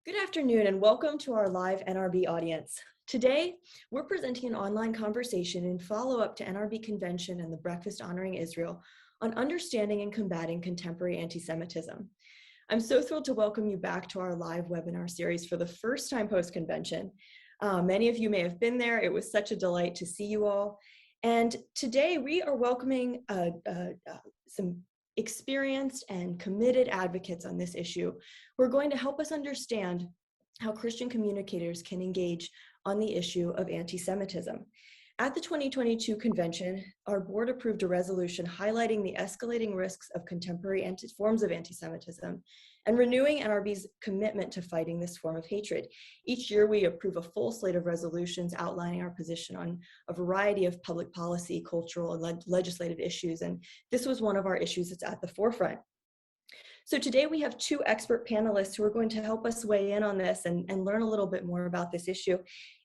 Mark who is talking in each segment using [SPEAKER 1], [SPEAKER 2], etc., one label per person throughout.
[SPEAKER 1] Good afternoon and welcome to our live NRB audience. Today, we're presenting an online conversation in follow-up to NRB Convention and the Breakfast Honoring Israel on understanding and combating contemporary anti-Semitism. I'm so thrilled to welcome you back to our live webinar series for the first time post-convention. Many of you may have been there. It was such a delight to see you all. And today we are welcoming some experienced and committed advocates on this issue who are going to help us understand how Christian communicators can engage on the issue of anti-Semitism. At the 2022 convention, our board approved a resolution highlighting the escalating risks of contemporary forms of anti-Semitism and renewing NRB's commitment to fighting this form of hatred. Each year, we approve a full slate of resolutions outlining our position on a variety of public policy, cultural, and legislative issues, and this was one of our issues that's at the forefront. So today we have two expert panelists who are going to help us weigh in on this and learn a little bit more about this issue.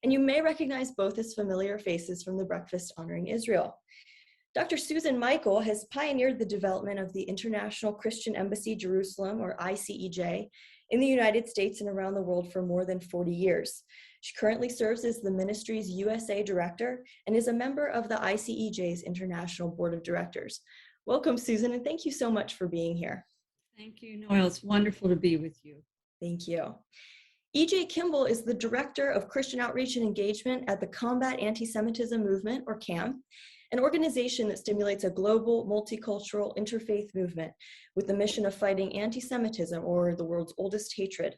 [SPEAKER 1] And you may recognize both as familiar faces from the Breakfast Honoring Israel. Dr. Susan Michael has pioneered the development of the International Christian Embassy Jerusalem, or ICEJ, in the United States and around the world for more than 40 years. She currently serves as the ministry's USA Director and is a member of the ICEJ's International Board of Directors. Welcome, Susan, and thank you so much for being here.
[SPEAKER 2] Thank you, Noel. It's wonderful to be with you.
[SPEAKER 1] Thank you. EJ Kimball is the Director of Christian Outreach and Engagement at the Combat Antisemitism Movement, or CAM, an organization that stimulates a global, multicultural, interfaith movement with the mission of fighting anti-Semitism, or the world's oldest hatred.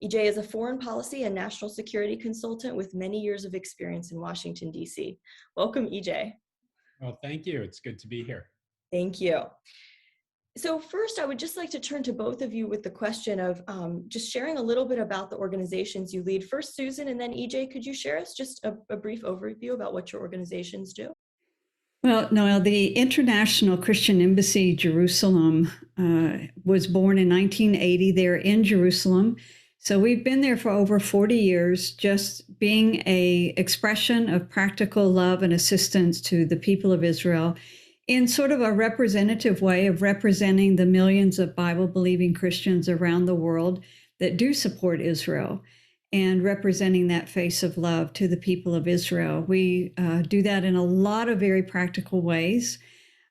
[SPEAKER 1] EJ is a foreign policy and national security consultant with many years of experience in Washington, D.C. Welcome, EJ.
[SPEAKER 3] Well, thank you. It's good to be here.
[SPEAKER 1] Thank you. So first, I would just like to turn to both of you with the question of just sharing a little bit about the organizations you lead. First, Susan, and then EJ, could you share us just a brief overview about what your organizations do?
[SPEAKER 2] Well, Noel, the International Christian Embassy Jerusalem was born in 1980 there in Jerusalem. So we've been there for over 40 years, just being an expression of practical love and assistance to the people of Israel in sort of a representative way of representing the millions of Bible-believing Christians around the world that do support Israel and representing that face of love to the people of Israel. We do that in a lot of very practical ways.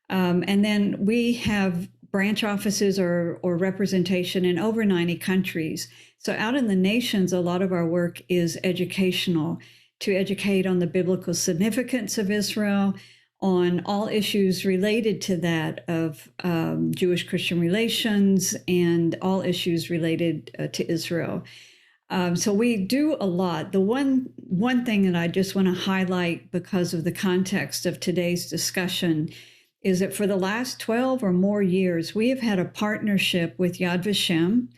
[SPEAKER 2] And then we have branch offices or representation in over 90 countries. So out in the nations, a lot of our work is educational, to educate on the biblical significance of Israel, on all issues related to that of Jewish-Christian relations and all issues related to Israel. So we do a lot. The one thing that I just want to highlight because of the context of today's discussion is that for the last 12 or more years, we have had a partnership with Yad Vashem,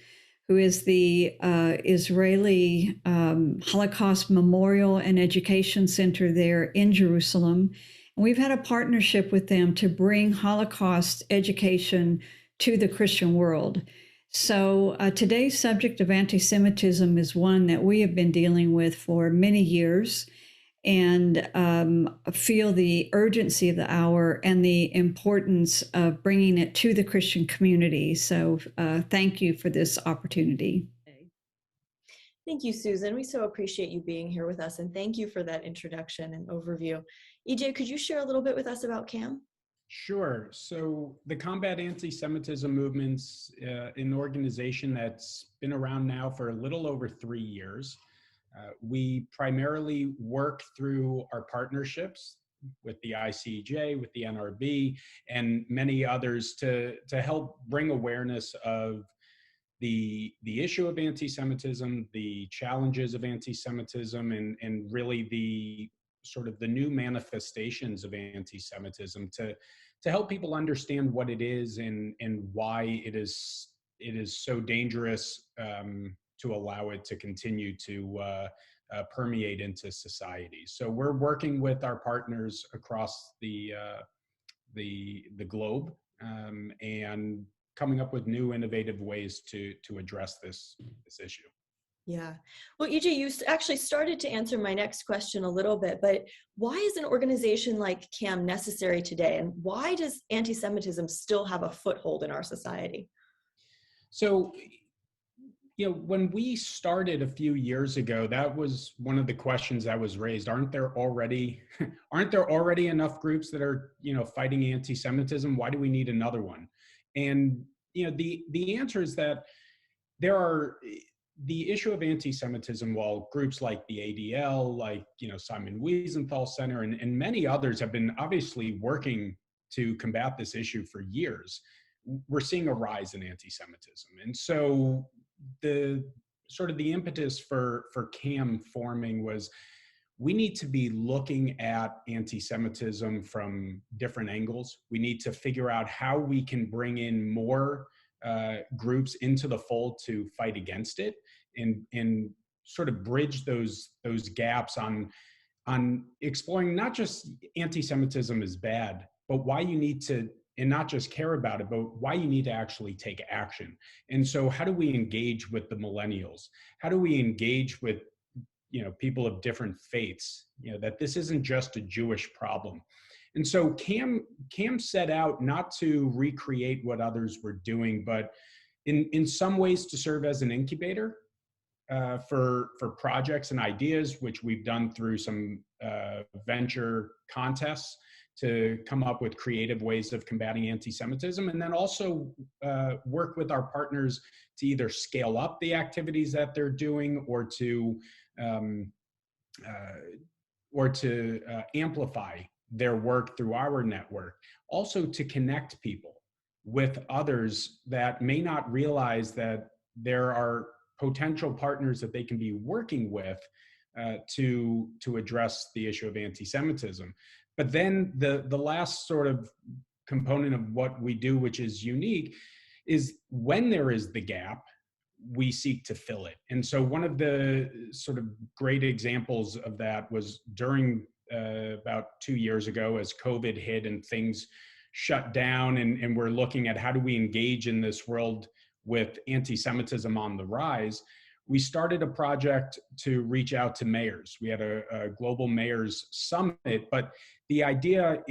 [SPEAKER 2] who is the Israeli Holocaust Memorial and Education Center there in Jerusalem. And we've had a partnership with them to bring Holocaust education to the Christian world. So today's subject of anti-Semitism is one that we have been dealing with for many years and feel the urgency of the hour and the importance of bringing it to the Christian community. So thank you for this opportunity.
[SPEAKER 1] Thank you, Susan. We so appreciate you being here with us, and thank you for that introduction and overview. EJ, could you share a little bit with us about CAM?
[SPEAKER 3] Sure. So the Combat Antisemitism Movement's an organization that's been around now for a little over 3 years. We primarily work through our partnerships with the ICEJ, with the NRB, and many others to help bring awareness of the issue of anti-Semitism, the challenges of anti-Semitism, and really the sort of the new manifestations of anti-Semitism to help people understand what it is and why it is so dangerous to allow it to continue to permeate into society. So we're working with our partners across the globe and coming up with new innovative ways to address this issue.
[SPEAKER 1] Yeah. Well, EJ, you actually started to answer my next question a little bit, but why is an organization like CAM necessary today? And why does anti-Semitism still have a foothold in our society?
[SPEAKER 3] So, when we started a few years ago, that was one of the questions that was raised. Aren't there already enough groups that are, fighting anti-Semitism? Why do we need another one? And, the answer is that there are the issue of anti-Semitism, while groups like the ADL, like, Simon Wiesenthal Center and many others have been obviously working to combat this issue for years, we're seeing a rise in anti-Semitism. And so the sort of the impetus for CAM forming was, we need to be looking at anti-Semitism from different angles. We need to figure out how we can bring in more groups into the fold to fight against it, and sort of bridge those gaps on exploring not just anti-Semitism is bad, but why you need to, and not just care about it, but why you need to actually take action. And so how do we engage with the millennials? How do we engage with, people of different faiths, that this isn't just a Jewish problem? And so CAM set out not to recreate what others were doing, but in some ways to serve as an incubator for projects and ideas, which we've done through some venture contests to come up with creative ways of combating anti-Semitism, and then also work with our partners to either scale up the activities that they're doing, or to amplify their work through our network. Also to connect people with others that may not realize that there are potential partners that they can be working with to address the issue of anti-Semitism. But then the last sort of component of what we do, which is unique, is when there is the gap, we seek to fill it. And so one of the sort of great examples of that was during about 2 years ago, as COVID hit and things shut down, and we're looking at how do we engage in this world with anti-Semitism on the rise. We started a project to reach out to mayors. We had a global mayors summit, but the idea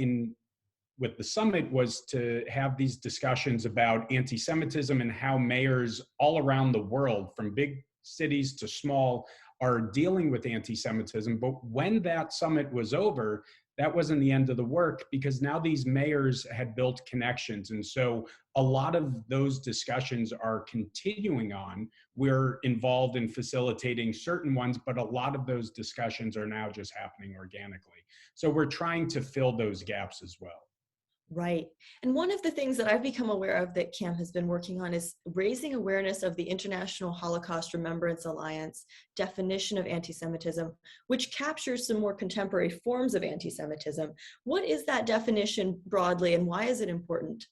[SPEAKER 3] with the summit was to have these discussions about anti-Semitism and how mayors all around the world, from big cities to small, are dealing with anti-Semitism. But when that summit was over, that wasn't the end of the work, because now these mayors had built connections. And so a lot of those discussions are continuing on. We're involved in facilitating certain ones, but a lot of those discussions are now just happening organically. So we're trying to fill those gaps as well.
[SPEAKER 1] Right. And one of the things that I've become aware of that CAM has been working on is raising awareness of the International Holocaust Remembrance Alliance definition of anti-Semitism, which captures some more contemporary forms of anti-Semitism. What is that definition broadly, and why is it important?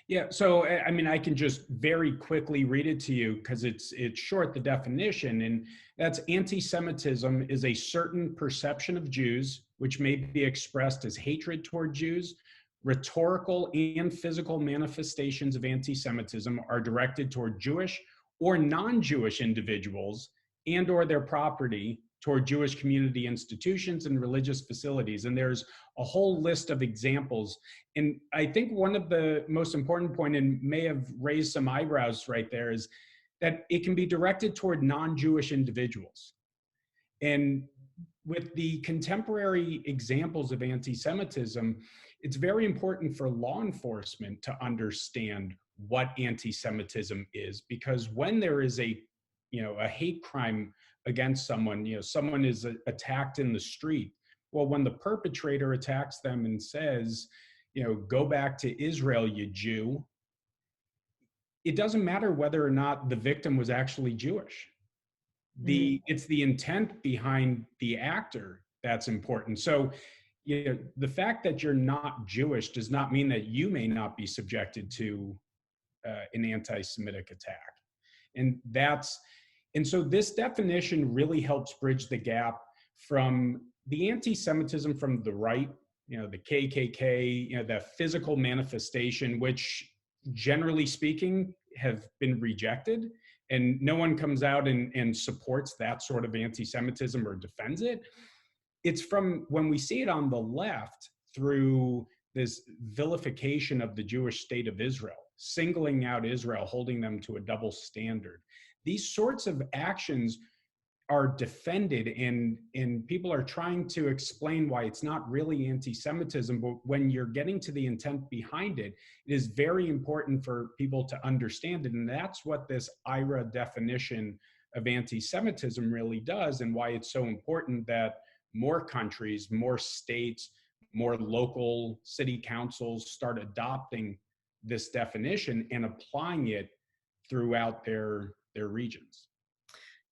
[SPEAKER 3] Yeah, so I mean, I can just very quickly read it to you because it's short, the definition, and that's: anti-Semitism is a certain perception of Jews which may be expressed as hatred toward Jews. Rhetorical and physical manifestations of anti-Semitism are directed toward Jewish or non-Jewish individuals and or their property, toward Jewish community institutions and religious facilities. And there's a whole list of examples. And I think one of the most important point, and may have raised some eyebrows right there, is that it can be directed toward non-Jewish individuals. And with the contemporary examples of anti-Semitism, it's very important for law enforcement to understand what anti-Semitism is, because when there is a hate crime against someone, someone is attacked in the street. Well, when the perpetrator attacks them and says, go back to Israel, you Jew, it doesn't matter whether or not the victim was actually Jewish. It's the intent behind the actor that's important. So, the fact that you're not Jewish does not mean that you may not be subjected to an anti-Semitic attack. And so this definition really helps bridge the gap from the anti-Semitism from the right, the KKK, the physical manifestation, which generally speaking have been rejected. And no one comes out and supports that sort of anti-Semitism or defends it. It's from when we see it on the left through this vilification of the Jewish state of Israel, singling out Israel, holding them to a double standard. These sorts of actions are defended, and people are trying to explain why it's not really anti-Semitism, but when you're getting to the intent behind it, it is very important for people to understand it. And that's what this IRA definition of anti-Semitism really does, and why it's so important that more countries, more states, more local city councils start adopting this definition and applying it throughout their regions.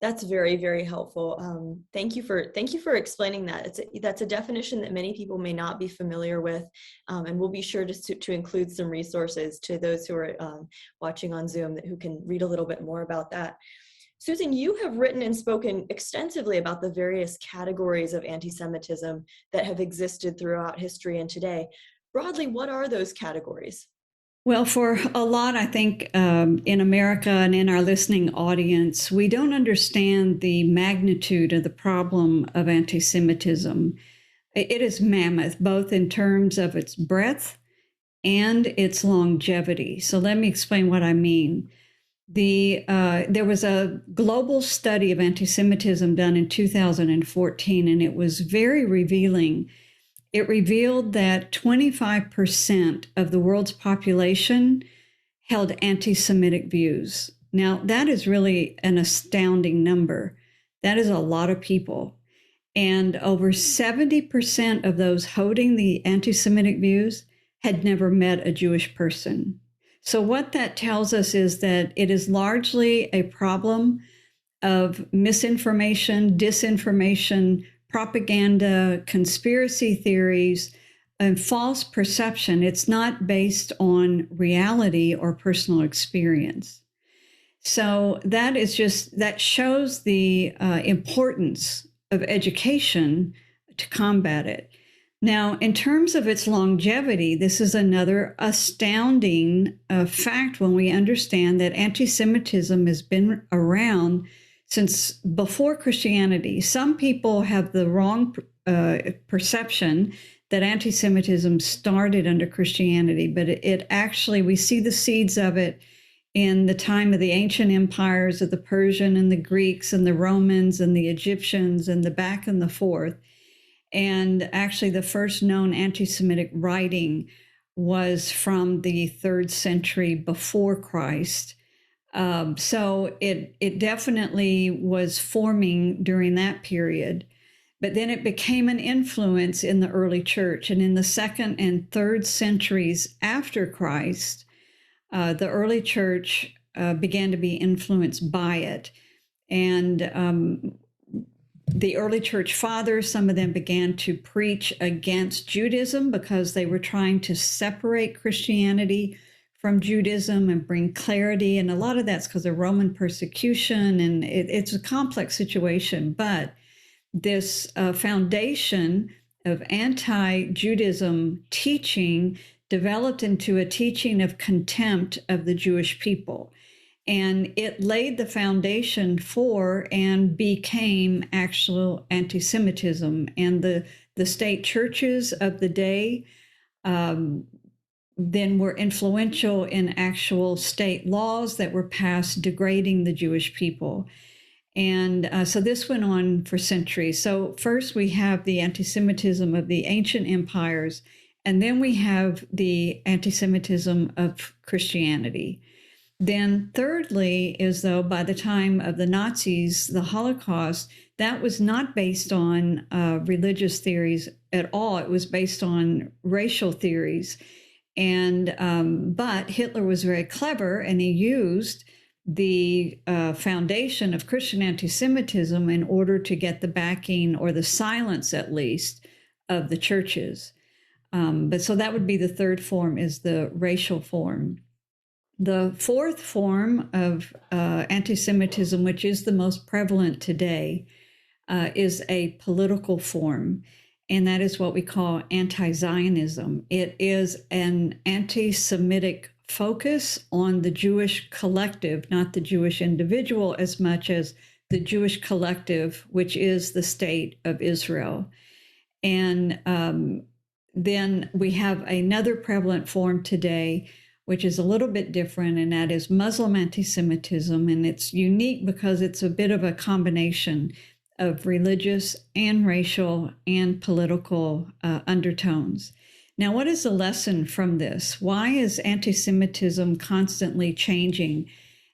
[SPEAKER 1] That's very, very helpful. Thank you for explaining that. That's a definition that many people may not be familiar with, and we'll be sure to include some resources to those who are watching on Zoom who can read a little bit more about that. Susan, you have written and spoken extensively about the various categories of anti-Semitism that have existed throughout history and today. Broadly, what are those categories?
[SPEAKER 2] Well, for a lot, I think in America and in our listening audience, we don't understand the magnitude of the problem of anti-Semitism. It is mammoth, both in terms of its breadth and its longevity. So let me explain what I mean. There was a global study of anti-Semitism done in 2014, and it was very revealing. It revealed that 25% of the world's population held anti-Semitic views. Now, that is really an astounding number. That is a lot of people. And over 70% of those holding the anti-Semitic views had never met a Jewish person. So what that tells us is that it is largely a problem of misinformation, disinformation, propaganda, conspiracy theories, and false perception. It's not based on reality or personal experience. So that shows the importance of education to combat it. Now, in terms of its longevity, this is another astounding fact when we understand that anti-Semitism has been around since before Christianity. Some people have the wrong perception that anti-Semitism started under Christianity, but it actually, we see the seeds of it in the time of the ancient empires of the Persian and the Greeks and the Romans and the Egyptians and the back and the forth. And actually, the first known anti-Semitic writing was from the 3rd century before Christ. So it definitely was forming during that period. But then it became an influence in the early church. And in the 2nd and 3rd centuries after Christ, the early church began to be influenced by it. And the early church fathers, some of them began to preach against Judaism because they were trying to separate Christianity from Judaism and bring clarity. And a lot of that's because of Roman persecution. And it's a complex situation. But this foundation of anti-Judaism teaching developed into a teaching of contempt of the Jewish people. And it laid the foundation for and became actual anti-Semitism. And the state churches of the day then were influential in actual state laws that were passed degrading the Jewish people. And so this went on for centuries. So first we have the anti-Semitism of the ancient empires, and then we have the anti-Semitism of Christianity. Then thirdly is, though, by the time of the Nazis, the Holocaust, that was not based on religious theories at all. It was based on racial theories. And but Hitler was very clever, and he used the foundation of Christian anti-Semitism in order to get the backing, or the silence at least, of the churches. But so that would be the third form, is the racial form. The fourth form of anti-Semitism, which is the most prevalent today, is a political form, and that is what we call anti-Zionism. It is an anti-Semitic focus on the Jewish collective, not the Jewish individual as much as the Jewish collective, which is the state of Israel. And then we have another prevalent form today, which is a little bit different, and that is Muslim anti-Semitism. And it's unique because it's a bit of a combination of religious and racial and political undertones. Now, what is the lesson from this? Why is anti-Semitism constantly changing?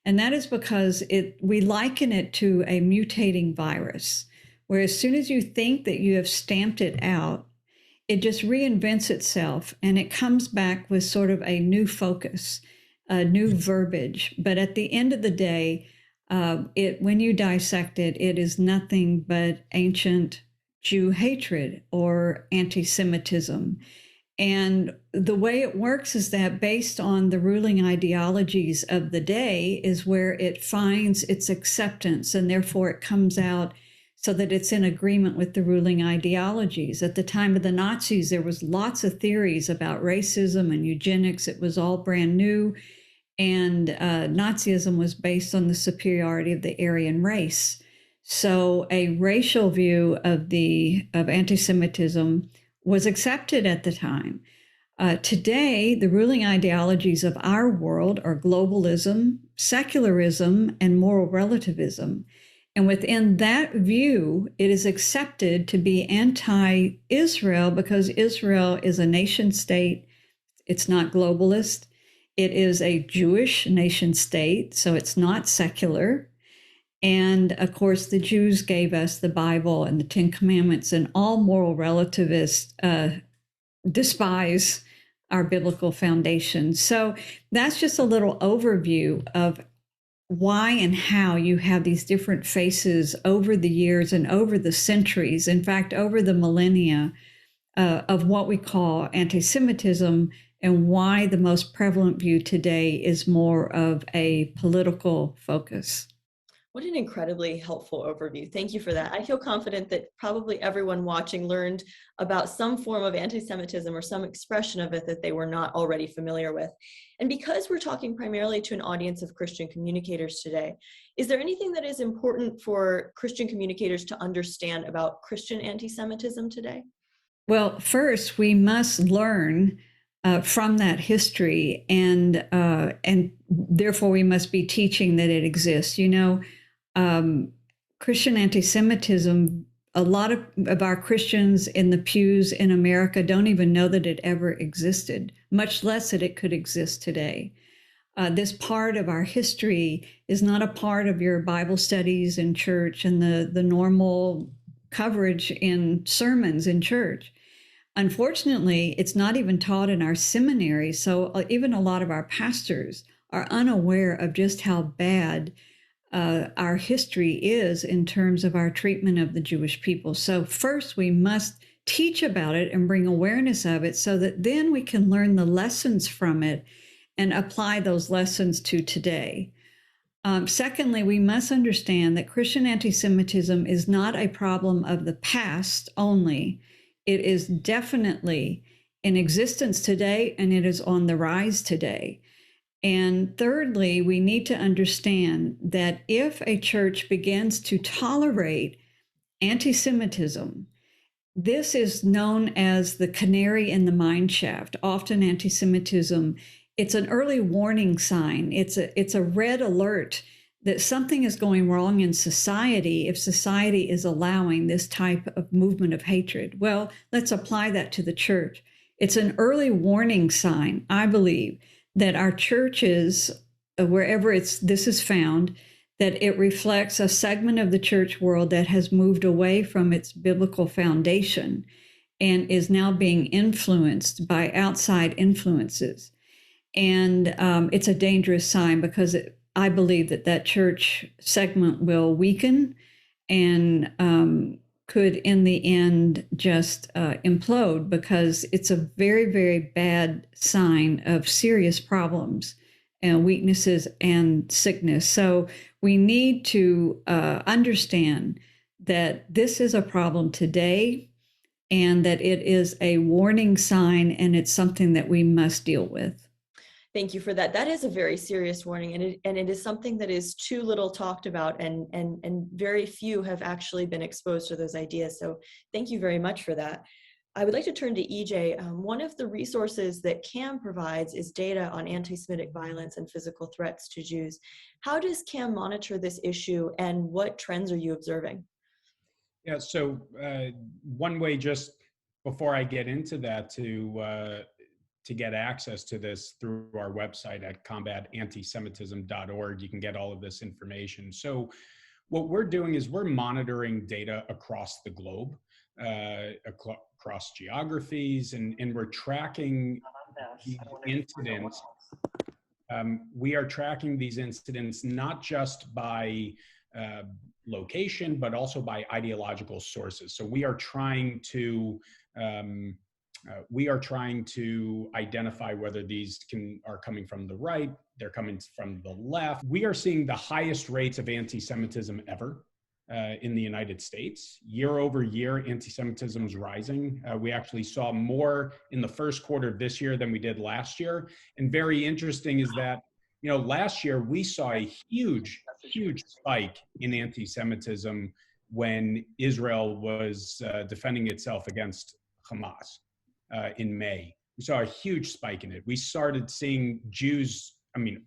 [SPEAKER 2] And that is because we liken it to a mutating virus, where as soon as you think that you have stamped it out, it just reinvents itself and it comes back with sort of a new focus, a new verbiage. But at the end of the day, when you dissect it, it is nothing but ancient Jew hatred or anti-Semitism. And the way it works is that based on the ruling ideologies of the day is where it finds its acceptance, and therefore it comes out so that it's in agreement with the ruling ideologies. At the time of the Nazis, there was lots of theories about racism and eugenics. It was all brand new. And Nazism was based on the superiority of the Aryan race. So a racial view of anti-Semitism was accepted at the time. Today, the ruling ideologies of our world are globalism, secularism, and moral relativism. And within that view, it is accepted to be anti-Israel because Israel is a nation state. It's not globalist. It is a Jewish nation state, so it's not secular. And of course, the Jews gave us the Bible and the Ten Commandments, and all moral relativists despise our biblical foundation. So that's just a little overview of why and how you have these different faces over the years and over the centuries, in fact, over the millennia, of what we call anti-Semitism, and why the most prevalent view today is more of a political focus.
[SPEAKER 1] What an incredibly helpful overview. Thank you for that. I feel confident that probably everyone watching learned about some form of anti-Semitism or some expression of it that they were not already familiar with. And because we're talking primarily to an audience of Christian communicators today, is there anything that is important for Christian communicators to understand about Christian anti-Semitism today?
[SPEAKER 2] Well, first, we must learn from that history, and therefore we must be teaching that it exists. Christian anti-Semitism, a lot of our Christians in the pews in America don't even know that it ever existed, much less that it could exist today. This part of our history is not a part of your Bible studies in church and the normal coverage in sermons in church. Unfortunately, it's not even taught in our seminaries, so even a lot of our pastors are unaware of just how bad our history is in terms of our treatment of the Jewish people. So first, we must teach about it and bring awareness of it so that then we can learn the lessons from it and apply those lessons to today. Secondly, we must understand that Christian anti-Semitism is not a problem of the past only. It is definitely in existence today, and it is on the rise today. And thirdly, we need to understand that if a church begins to tolerate anti-Semitism, this is known as the canary in the mine shaft. Often anti-Semitism, it's an early warning sign. It's a red alert that something is going wrong in society if society is allowing this type of movement of hatred. Well, let's apply that to the church. It's an early warning sign, I believe, that our churches, wherever this is found, that it reflects a segment of the church world that has moved away from its biblical foundation and is now being influenced by outside influences. And it's a dangerous sign because I believe that church segment will weaken and could, in the end, just implode because it's a very, very bad sign of serious problems and weaknesses and sickness. So we need to understand that this is a problem today and that it is a warning sign, and it's something that we must deal with.
[SPEAKER 1] Thank you for that. That is a very serious warning, and it is something that is too little talked about, and very few have actually been exposed to those ideas. So thank you very much for that. I would like to turn to EJ. One of the resources that CAM provides is data on anti-Semitic violence and physical threats to Jews. How does CAM monitor this issue, and what trends are you observing?
[SPEAKER 3] Yeah, so one way, just before I get into that, to get access to this through our website at combatantisemitism.org, you can get all of this information. So what we're doing is we're monitoring data across the globe, across geographies, and we're tracking these incidents. We are tracking these incidents not just by uh, location, but also by ideological sources. So um, we are trying to identify whether these are coming from the right, they're coming from the left. We are seeing the highest rates of anti-Semitism ever in the United States. Year over year, anti-Semitism is rising. We actually saw more in the first quarter of this year than we did last year. And very interesting is that, last year we saw a huge spike in anti-Semitism when Israel was defending itself against Hamas in May. We saw a huge spike in it. We started seeing Jews,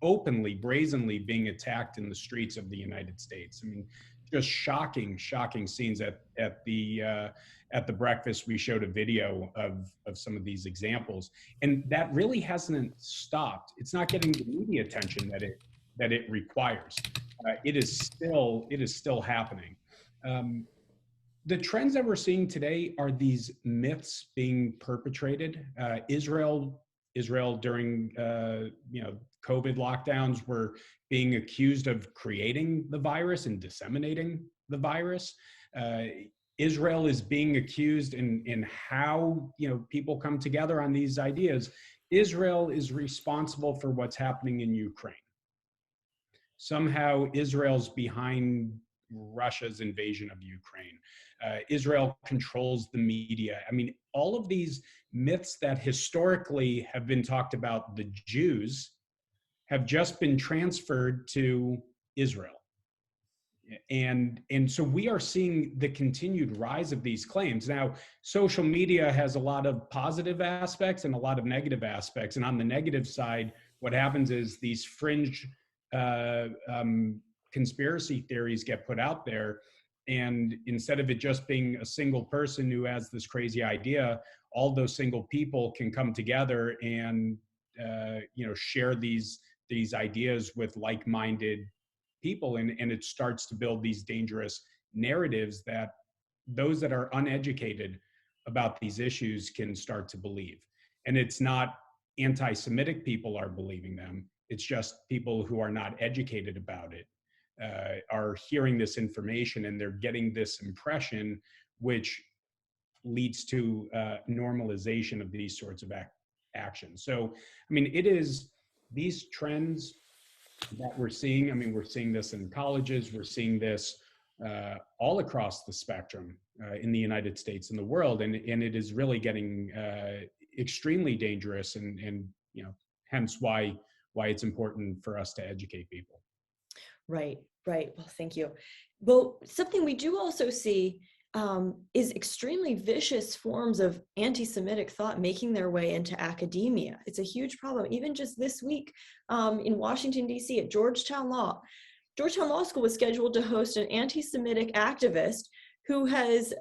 [SPEAKER 3] openly, brazenly being attacked in the streets of the United States. Just shocking scenes at the breakfast. We showed a video of some of these examples, and that really hasn't stopped. It's not getting the media attention that it requires. It is still happening. The trends that we're seeing today are these myths being perpetrated. Israel during COVID lockdowns were being accused of creating the virus and disseminating the virus. Israel is being accused in how people come together on these ideas. Israel is responsible for what's happening in Ukraine. Somehow Israel's behind Russia's invasion of Ukraine. Israel controls the media. All of these myths that historically have been talked about the Jews have just been transferred to Israel. And so we are seeing the continued rise of these claims. Now, social media has a lot of positive aspects and a lot of negative aspects. And on the negative side, what happens is these fringe conspiracy theories get put out there. And instead of it just being a single person who has this crazy idea, all those single people can come together and share these ideas with like-minded people, and it starts to build these dangerous narratives that those that are uneducated about these issues can start to believe. And it's not anti-Semitic people are believing them, it's just people who are not educated about it are hearing this information, and they're getting this impression, which leads to normalization of these sorts of actions. So it is these trends that we're seeing. We're seeing this in colleges, we're seeing this all across the spectrum in the United States and the world, and it is really getting extremely dangerous, and hence why it's important for us to educate people.
[SPEAKER 1] Right. Well, thank you. Well, something we do also see is extremely vicious forms of anti-Semitic thought making their way into academia. It's a huge problem. Even just this week in Washington, D.C. at Georgetown Law School was scheduled to host an anti-Semitic activist who has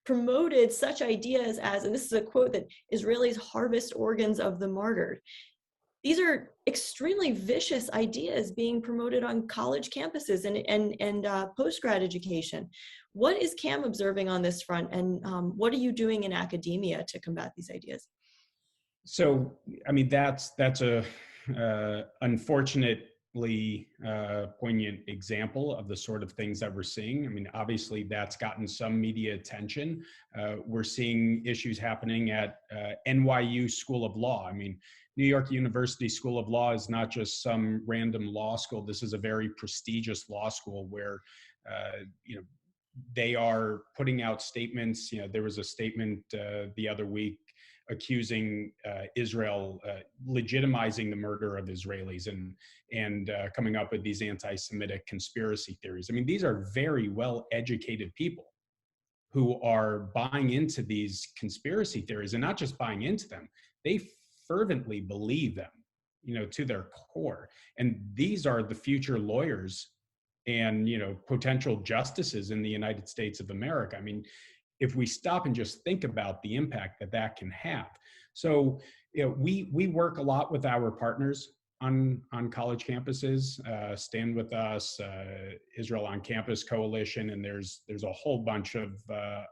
[SPEAKER 1] promoted such ideas as, and this is a quote, that Israelis harvest organs of the martyred. These are extremely vicious ideas being promoted on college campuses and post-grad education. What is CAM observing on this front, and what are you doing in academia to combat these ideas?
[SPEAKER 3] So, that's a unfortunately poignant example of the sort of things that we're seeing. Obviously, that's gotten some media attention. We're seeing issues happening at NYU School of Law. New York University School of Law is not just some random law school. This is a very prestigious law school where, they are putting out statements. There was a statement the other week accusing Israel, legitimizing the murder of Israelis, and coming up with these anti-Semitic conspiracy theories. These are very well-educated people who are buying into these conspiracy theories, and not just buying into them, they fervently believe them, to their core. And these are the future lawyers and, potential justices in the United States of America. I mean, if we stop and just think about the impact that that can have. So, we work a lot with our partners on college campuses. Stand With Us, Israel on Campus Coalition, and there's a whole bunch of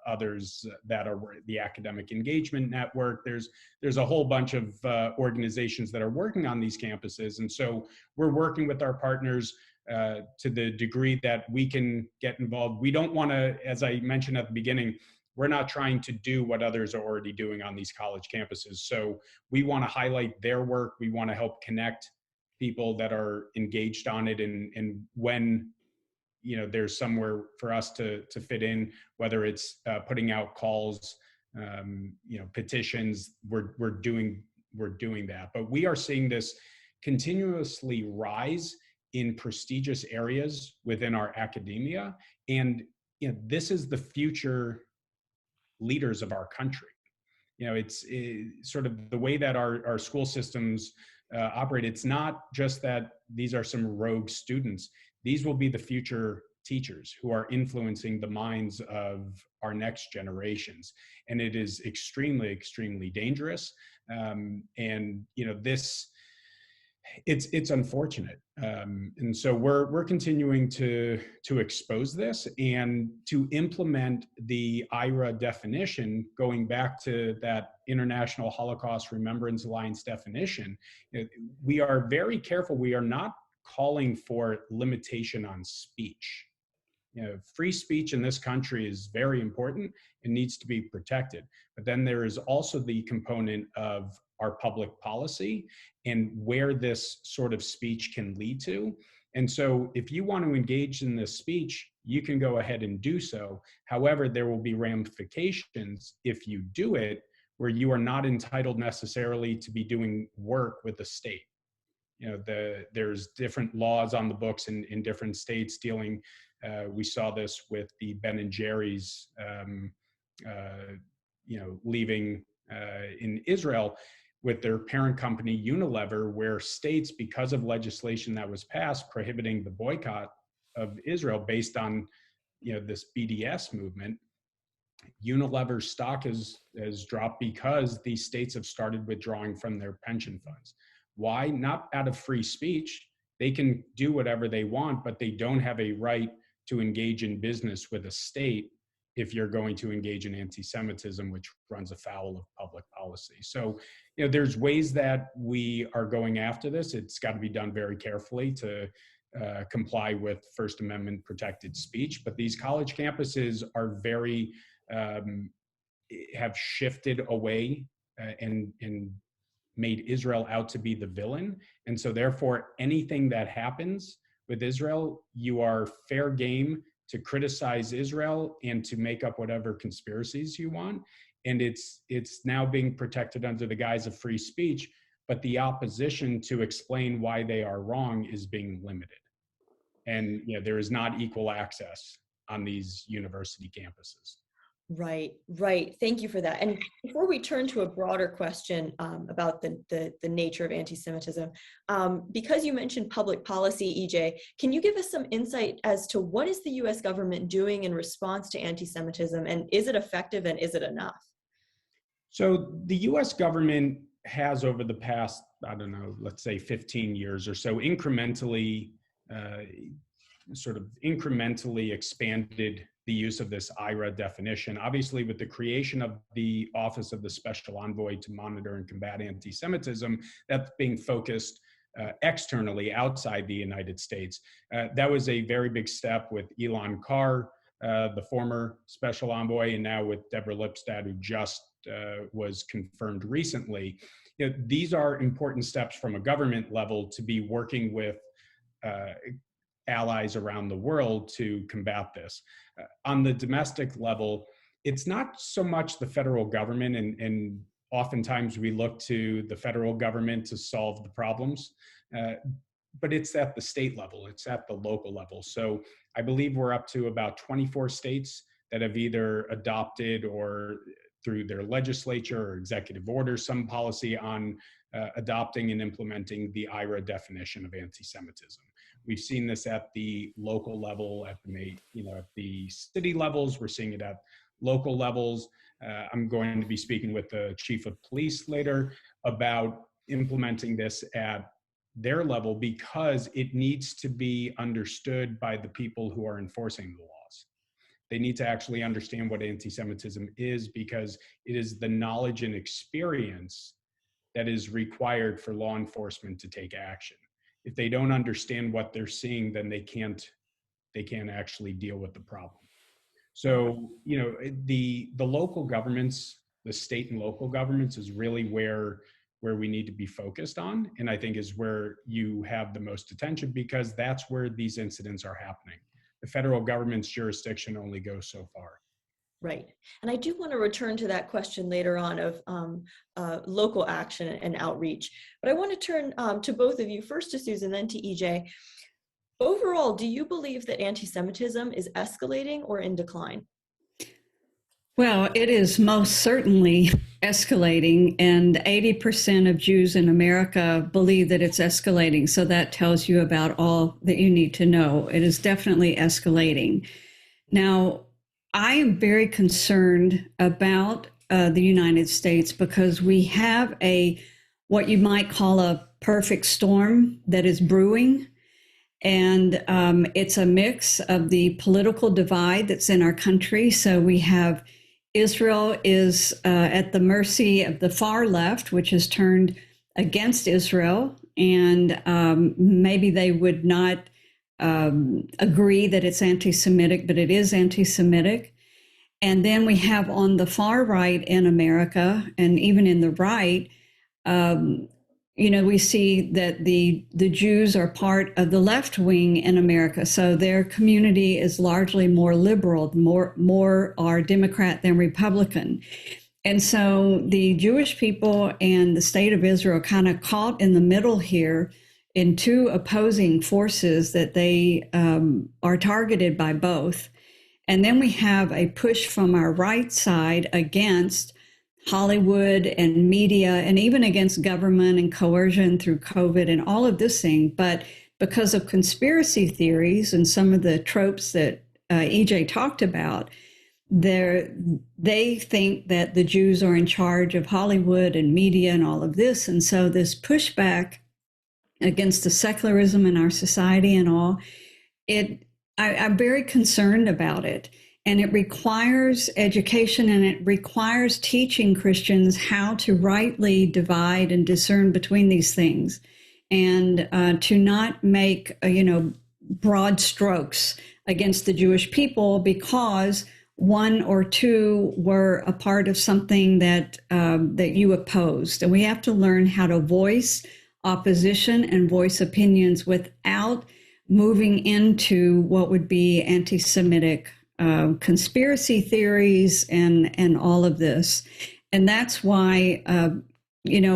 [SPEAKER 3] others that are the Academic Engagement Network. There's a whole bunch of organizations that are working on these campuses, and so we're working with our partners to the degree that we can get involved. We don't want to, as I mentioned at the beginning, we're not trying to do what others are already doing on these college campuses. So we want to highlight their work. We want to help connect people that are engaged on it. And when, there's somewhere for us to fit in, whether it's putting out calls, petitions, we're doing that. But we are seeing this continuously rise in prestigious areas within our academia. And this is the future leaders of our country. It's sort of the way that our school systems operate. It's not just that these are some rogue students. These will be the future teachers who are influencing the minds of our next generations. And it is extremely, extremely dangerous. And this, it's unfortunate. And so we're continuing to expose this and to implement the IRA definition, going back to that International Holocaust Remembrance Alliance definition. We are very careful. We are not calling for limitation on speech. Free speech in this country is very important and needs to be protected. But then there is also the component of our public policy and where this sort of speech can lead to. And so if you want to engage in this speech, you can go ahead and do so. However, there will be ramifications if you do it where you are not entitled necessarily to be doing work with the state. There's different laws on the books in different states dealing. We saw this with the Ben and Jerry's, leaving in Israel with their parent company Unilever, where states, because of legislation that was passed prohibiting the boycott of Israel based on this BDS movement, Unilever's stock has dropped because these states have started withdrawing from their pension funds. Why? Not out of free speech. They can do whatever they want, but they don't have a right to engage in business with a state if you're going to engage in anti-Semitism, which runs afoul of public policy. So, there's ways that we are going after this. It's got to be done very carefully to comply with First Amendment protected speech. But these college campuses are very, have shifted away and made Israel out to be the villain. And so therefore, anything that happens with Israel, you are fair game to criticize Israel and to make up whatever conspiracies you want. And it's now being protected under the guise of free speech, but the opposition to explain why they are wrong is being limited. And there is not equal access on these university campuses.
[SPEAKER 1] Right. Thank you for that. And before we turn to a broader question about the nature of anti-Semitism, because you mentioned public policy, EJ, can you give us some insight as to what is the U.S. government doing in response to anti-Semitism, and is it effective and is it enough?
[SPEAKER 3] So the U.S. government has, over the past, let's say 15 years or so, incrementally expanded the use of this IRA definition. Obviously, with the creation of the Office of the Special Envoy to Monitor and Combat Anti-Semitism, that's being focused externally outside the United States. That was a very big step with Elon Carr, the former Special Envoy, and now with Deborah Lipstadt, who just was confirmed recently. These are important steps from a government level to be working with allies around the world to combat this. On the domestic level, it's not so much the federal government, and oftentimes we look to the federal government to solve the problems, but it's at the state level, it's at the local level. So I believe we're up to about 24 states that have either adopted or through their legislature or executive order some policy on adopting and implementing the IRA definition of anti-Semitism. We've seen this at the local level, at the city levels. We're seeing it at local levels. I'm going to be speaking with the chief of police later about implementing this at their level because it needs to be understood by the people who are enforcing the laws. They need to actually understand what anti-Semitism is because it is the knowledge and experience that is required for law enforcement to take action. If they don't understand what they're seeing, then they can't actually deal with the problem. So, the local governments, the state and local governments is really where we need to be focused on. And I think is where you have the most attention because that's where these incidents are happening. The federal government's jurisdiction only goes so far.
[SPEAKER 1] Right. And I do want to return to that question later on of local action and outreach. But I want to turn to both of you, first to Susan, then to EJ. Overall, do you believe that anti-Semitism is escalating or in decline?
[SPEAKER 2] Well, it is most certainly escalating, and 80% of Jews in America believe that it's escalating. So that tells you about all that you need to know. It is definitely escalating. Now, I am very concerned about the United States because we have what you might call a perfect storm that is brewing. And it's a mix of the political divide that's in our country. So we have Israel is at the mercy of the far left, which has turned against Israel. And maybe they would not agree that it's anti-Semitic, but it is anti-Semitic. And then we have on the far right in America, and even in the right, we see that the Jews are part of the left wing in America. So their community is largely more liberal, more are Democrat than Republican. And so the Jewish people and the state of Israel kind of caught in the middle here in two opposing forces that they are targeted by both. And then we have a push from our right side against Hollywood and media, and even against government and coercion through COVID and all of this thing. But because of conspiracy theories and some of the tropes that EJ talked about, they think that the Jews are in charge of Hollywood and media and all of this. And so this pushback against the secularism in our society and all, I'm very concerned about it. And it requires education, and it requires teaching Christians how to rightly divide and discern between these things, and to not make broad strokes against the Jewish people because one or two were a part of something that you opposed. And we have to learn how to voice opposition and voice opinions without moving into what would be anti-Semitic conspiracy theories and all of this. And that's why,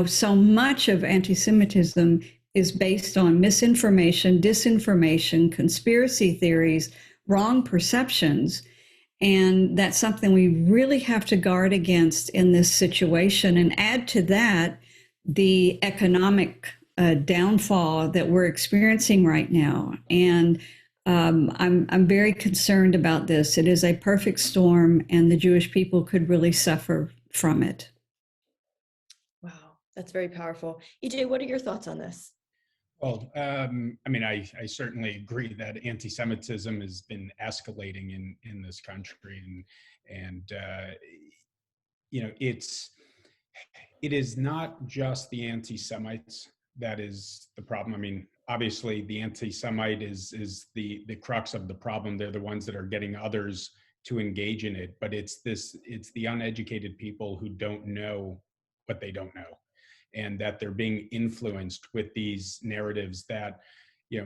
[SPEAKER 2] so much of anti-Semitism is based on misinformation, disinformation, conspiracy theories, wrong perceptions. And that's something we really have to guard against in this situation. And add to that the economic downfall that we're experiencing right now. And I'm very concerned about this. It is a perfect storm, and the Jewish people could really suffer from it.
[SPEAKER 1] Wow, that's very powerful. EJ, what are your thoughts on this?
[SPEAKER 3] Well, I certainly agree that anti-Semitism has been escalating in this country, and it is not just the anti-Semites that is the problem. I mean, obviously the anti-Semite is the crux of the problem. They're the ones that are getting others to engage in it, but it's the uneducated people who don't know what they don't know, and that they're being influenced with these narratives that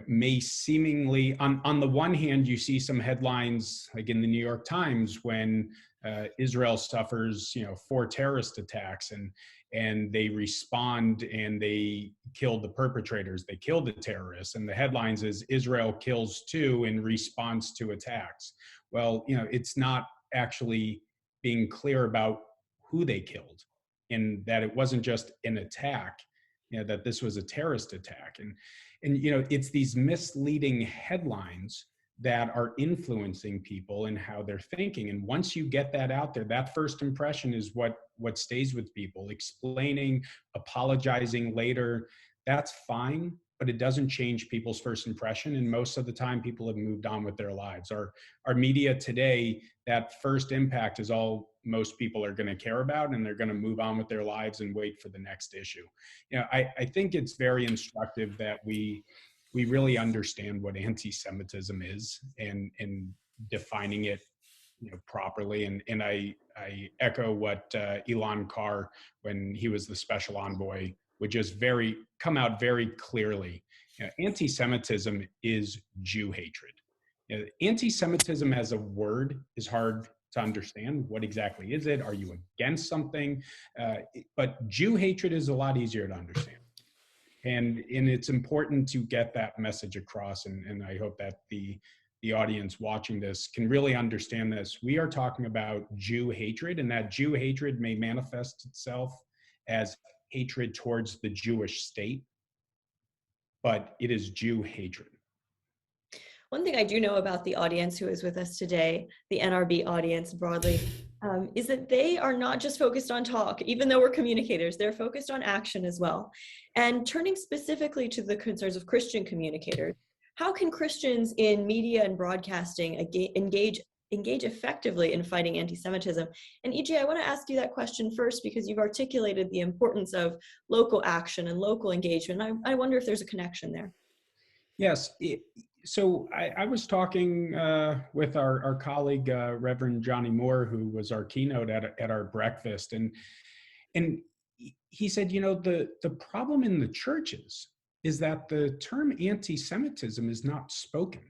[SPEAKER 3] may seemingly, on the one hand, you see some headlines like in the New York Times when Israel suffers 4 terrorist attacks, and they respond and they kill the perpetrators, they kill the terrorists, and the headlines is Israel kills 2 in response to attacks. Well, it's not actually being clear about who they killed, and that it wasn't just an attack, that this was a terrorist attack. And it's these misleading headlines that are influencing people and how they're thinking. And once you get that out there, that first impression is what stays with people. Explaining, apologizing later, that's fine, but it doesn't change people's first impression. And most of the time, people have moved on with their lives. Our media today, that first impact is all most people are going to care about, and they're going to move on with their lives and wait for the next issue. I think it's very instructive that we really understand what anti-Semitism is, and defining it properly. And I echo what Elon Carr, when he was the special envoy, would just come out very clearly. Anti-Semitism is Jew hatred. Anti-Semitism as a word is hard to understand. What exactly is it? Are you against something? But Jew hatred is a lot easier to understand. And it's important to get that message across. And I hope that the audience watching this can really understand this. We are talking about Jew hatred, and that Jew hatred may manifest itself as hatred towards the Jewish state, but it is Jew hatred.
[SPEAKER 1] One thing I do know about the audience who is with us today, the NRB audience broadly, is that they are not just focused on talk. Even though we're communicators, they're focused on action as well. And turning specifically to the concerns of Christian communicators, how can Christians in media and broadcasting engage effectively in fighting anti-Semitism? And EJ, I want to ask you that question first, because you've articulated the importance of local action and local engagement. I wonder if there's a connection there.
[SPEAKER 3] Yes. So I was talking with our colleague, Reverend Johnny Moore, who was our keynote at our breakfast. And he said, the problem in the churches is that the term anti-Semitism is not spoken.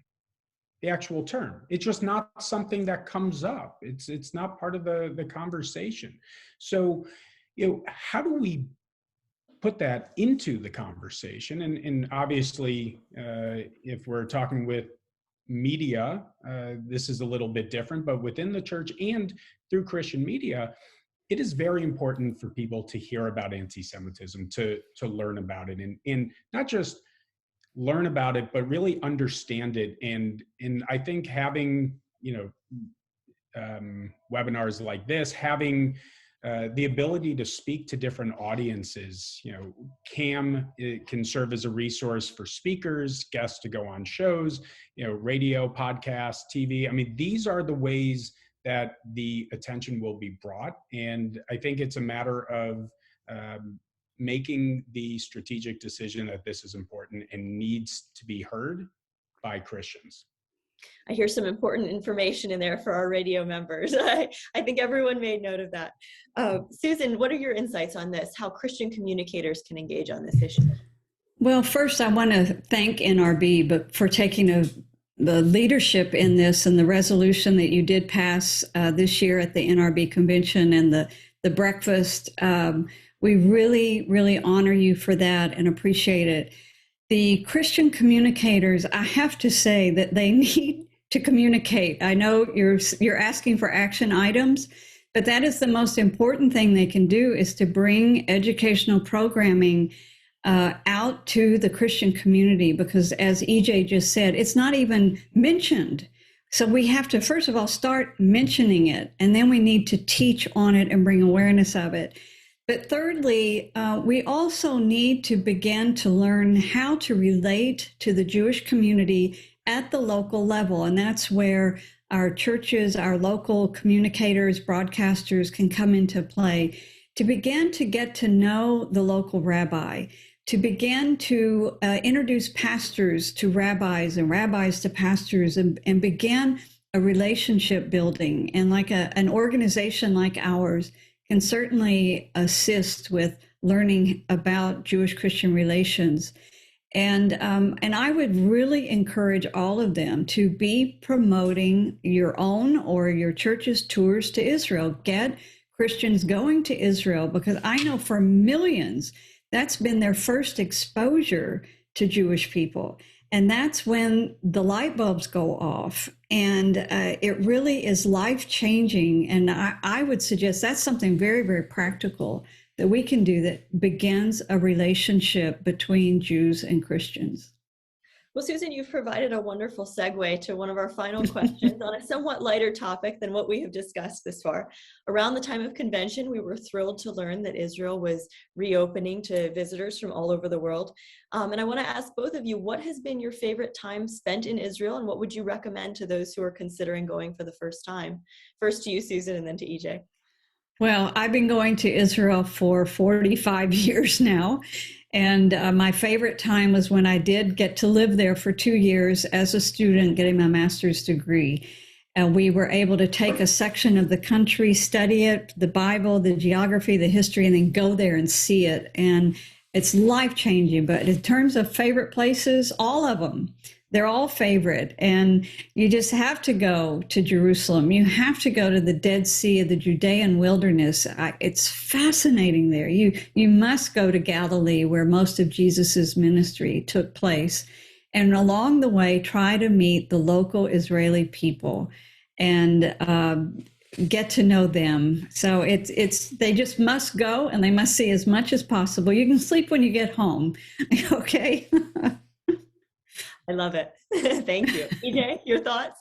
[SPEAKER 3] The actual term. It's just not something that comes up. It's not part of the conversation. So, how do we put that into the conversation? And obviously, if we're talking with media, this is a little bit different, but within the church and through Christian media, it is very important for people to hear about anti-Semitism, to learn about it, and not just learn about it, but really understand it. And I think having, webinars like this, having the ability to speak to different audiences, CAM, it can serve as a resource for speakers, guests to go on shows, radio, podcasts, TV. I mean, these are the ways that the attention will be brought. And I think it's a matter of making the strategic decision that this is important and needs to be heard by Christians.
[SPEAKER 1] I hear some important information in there for our radio members. I think everyone made note of that. Susan, what are your insights on this, how Christian communicators can engage on this issue?
[SPEAKER 2] Well, first, I want to thank NRB for taking the leadership in this, and the resolution that you did pass this year at the NRB convention, and the breakfast. We really, really honor you for that and appreciate it. The Christian communicators, I have to say that they need to communicate. I know you're asking for action items, but that is the most important thing they can do, is to bring educational programming out to the Christian community, because as EJ just said, it's not even mentioned. So we have to, first of all, start mentioning it, and then we need to teach on it and bring awareness of it. But thirdly, we also need to begin to learn how to relate to the Jewish community at the local level. And that's where our churches, our local communicators, broadcasters can come into play, to begin to get to know the local rabbi, to begin to introduce pastors to rabbis and rabbis to pastors, and begin a relationship building. And like an organization like ours can certainly assist with learning about Jewish-Christian relations. And I would really encourage all of them to be promoting your own or your church's tours to Israel. Get Christians going to Israel, because I know for millions, that's been their first exposure to Jewish people. And that's when the light bulbs go off. And it really is life changing. And I would suggest that's something very, very practical that we can do that begins a relationship between Jews and Christians.
[SPEAKER 1] Well, Susan, you've provided a wonderful segue to one of our final questions on a somewhat lighter topic than what we have discussed this far. Around the time of convention, we were thrilled to learn that Israel was reopening to visitors from all over the world. And I want to ask both of you, what has been your favorite time spent in Israel, and what would you recommend to those who are considering going for the first time? First to you, Susan, and then to EJ.
[SPEAKER 2] Well, I've been going to Israel for 45 years now. And my favorite time was when I did get to live there for 2 years as a student getting my master's degree. And we were able to take a section of the country, study it, the Bible, the geography, the history, and then go there and see it. And it's life changing. But in terms of favorite places, all of them. They're all favorite. And you just have to go to Jerusalem. You have to go to the Dead Sea of the Judean wilderness. It's fascinating there. You must go to Galilee, where most of Jesus's ministry took place. And along the way, try to meet the local Israeli people and get to know them. So they just must go, and they must see as much as possible. You can sleep when you get home. Okay.
[SPEAKER 1] I love it. Thank you. EJ, your thoughts?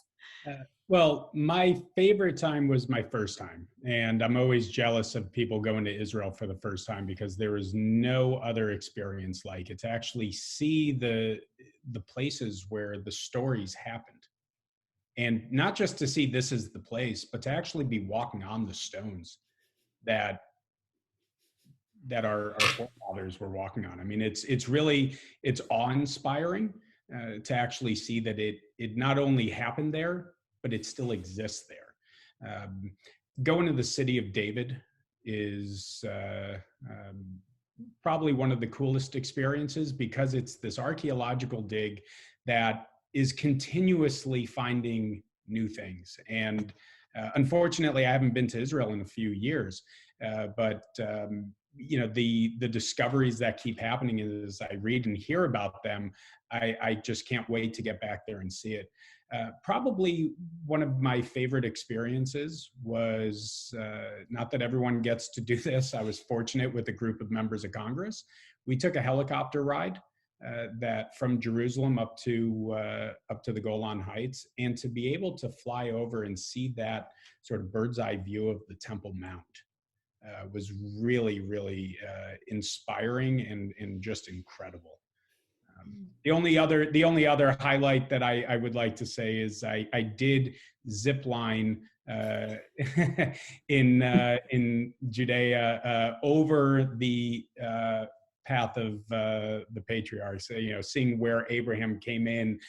[SPEAKER 3] Well, my favorite time was my first time. And I'm always jealous of people going to Israel for the first time because there is no other experience like it, to actually see the places where the stories happened. And not just to see this is the place, but to actually be walking on the stones that our forefathers were walking on. I mean, it's awe-inspiring to actually see that it not only happened there, but it still exists there. Going to the city of David is probably one of the coolest experiences because it's this archaeological dig that is continuously finding new things. And unfortunately, I haven't been to Israel in a few years, but the discoveries that keep happening as I read and hear about them, I just can't wait to get back there and see it. Probably one of my favorite experiences was, not that everyone gets to do this, I was fortunate with a group of members of Congress. We took a helicopter ride that from Jerusalem up to the Golan Heights, and to be able to fly over and see that sort of bird's eye view of the Temple Mount was really, really inspiring and just incredible. The only other highlight that I would like to say is I did zip line in Judea over the path of the patriarchs. Seeing where Abraham came in,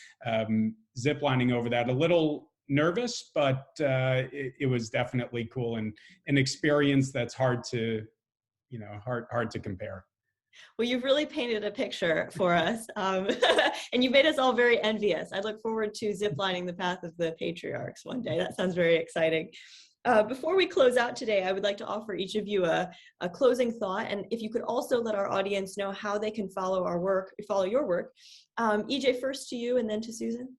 [SPEAKER 3] zip lining over that. A little nervous, but it was definitely cool and an experience that's hard to compare.
[SPEAKER 1] Well, you've really painted a picture for us, and you made us all very envious. I look forward to ziplining the path of the patriarchs one day. That sounds very exciting. Before we close out today, I would like to offer each of you a closing thought, and if you could also let our audience know how they can follow your work. EJ, first to you, and then to Susan.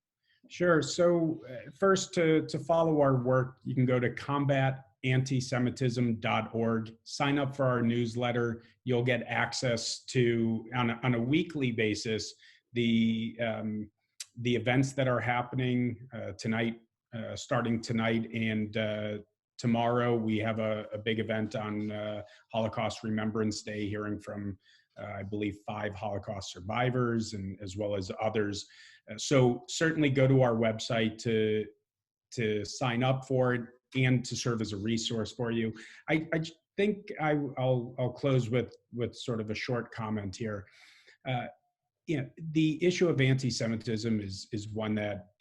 [SPEAKER 3] Sure. So first, to follow our work, you can go to combatantisemitism.org, sign up for our newsletter. You'll get access to, on a weekly basis, the events that are happening tonight, starting tonight, and tomorrow we have a big event on Holocaust Remembrance Day, hearing from, I believe, 5 Holocaust survivors, and as well as others. So certainly go to our website to sign up for it and to serve as a resource for you. I think I'll close with sort of a short comment here. The issue of anti-Semitism is one that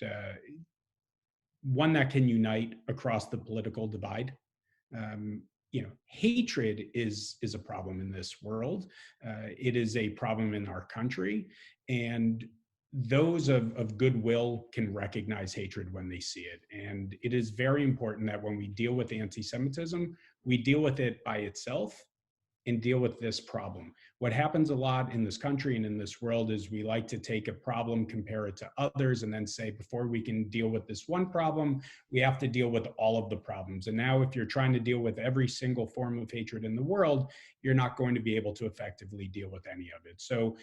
[SPEAKER 3] can unite across the political divide. Hatred is a problem in this world. It is a problem in our country, and those of goodwill can recognize hatred when they see it. And it is very important that when we deal with anti-Semitism, we deal with it by itself and deal with this problem. What happens a lot in this country and in this world is we like to take a problem, compare it to others, and then say, before we can deal with this one problem, we have to deal with all of the problems. And now if you're trying to deal with every single form of hatred in the world, you're not going to be able to effectively deal with any of it. So,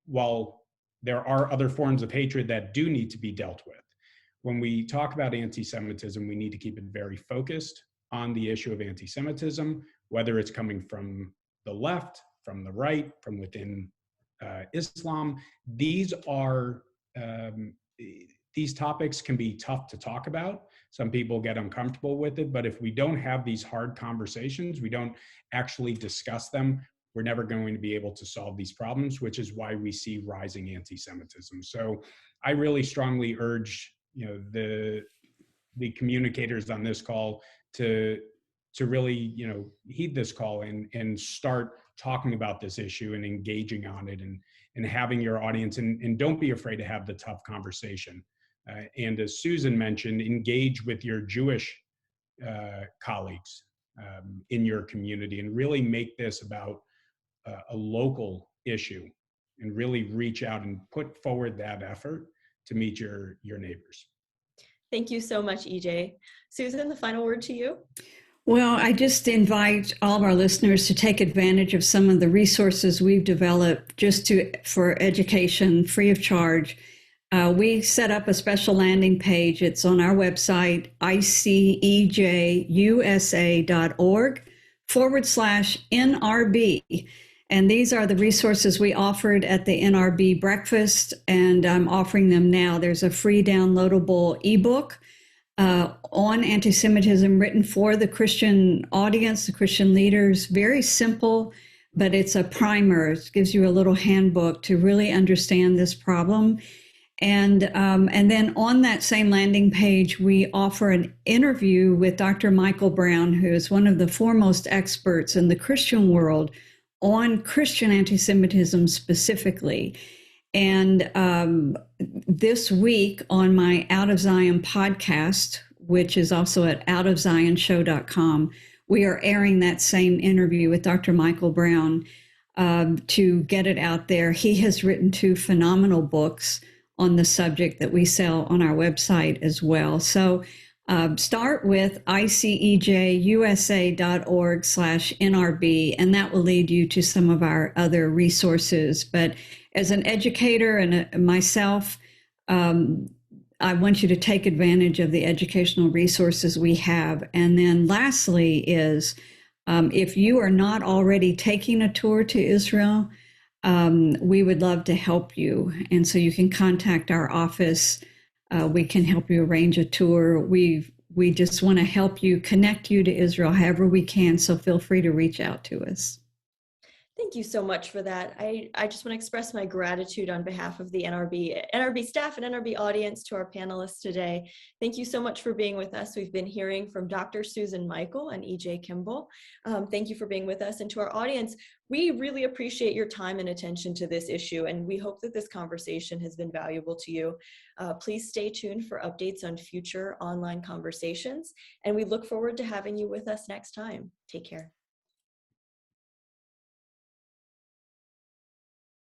[SPEAKER 3] while there are other forms of hatred that do need to be dealt with, when we talk about anti-Semitism, we need to keep it very focused on the issue of anti-Semitism, whether it's coming from the left, from the right, from within Islam. These topics can be tough to talk about. Some people get uncomfortable with it, but if we don't have these hard conversations, we don't actually discuss them, we're never going to be able to solve these problems, which is why we see rising anti-Semitism. So I really strongly urge the communicators on this call to really heed this call and start talking about this issue and engaging on it and having your audience, and don't be afraid to have the tough conversation. And as Susan mentioned, engage with your Jewish colleagues in your community and really make this about a local issue and really reach out and put forward that effort to meet your neighbors.
[SPEAKER 1] Thank you so much, EJ. Susan, the final word to you.
[SPEAKER 2] Well, I just invite all of our listeners to take advantage of some of the resources we've developed for education, free of charge. We set up a special landing page. It's on our website, ICEJ.org/NRB. And these are the resources we offered at the NRB breakfast, and I'm offering them now. There's a free downloadable ebook on anti-Semitism written for the Christian audience, the Christian leaders. Very simple, but it's a primer. It gives you a little handbook to really understand this problem. And then on that same landing page, we offer an interview with Dr. Michael Brown, who is one of the foremost experts in the Christian world on Christian anti-Semitism specifically. And this week on my Out of Zion podcast, which is also at outofzionshow.com, we are airing that same interview with Dr. Michael Brown to get it out there. He has written 2 phenomenal books on the subject that we sell on our website as well. So start with ICEJUSA.org/NRB, and that will lead you to some of our other resources. But as an educator and myself, I want you to take advantage of the educational resources we have. And then lastly is, if you are not already taking a tour to Israel, we would love to help you. And so you can contact our office. We can help you arrange a tour. We just want to help you, connect you to Israel however we can. So feel free to reach out to us.
[SPEAKER 1] Thank you so much for that. I just want to express my gratitude on behalf of the NRB staff and NRB audience to our panelists today. Thank you so much for being with us. We've been hearing from Dr. Susan Michael and EJ Kimball. Thank you for being with us. And to our audience, we really appreciate your time and attention to this issue, and we hope that this conversation has been valuable to you. Please stay tuned for updates on future online conversations, and we look forward to having you with us next time. Take care.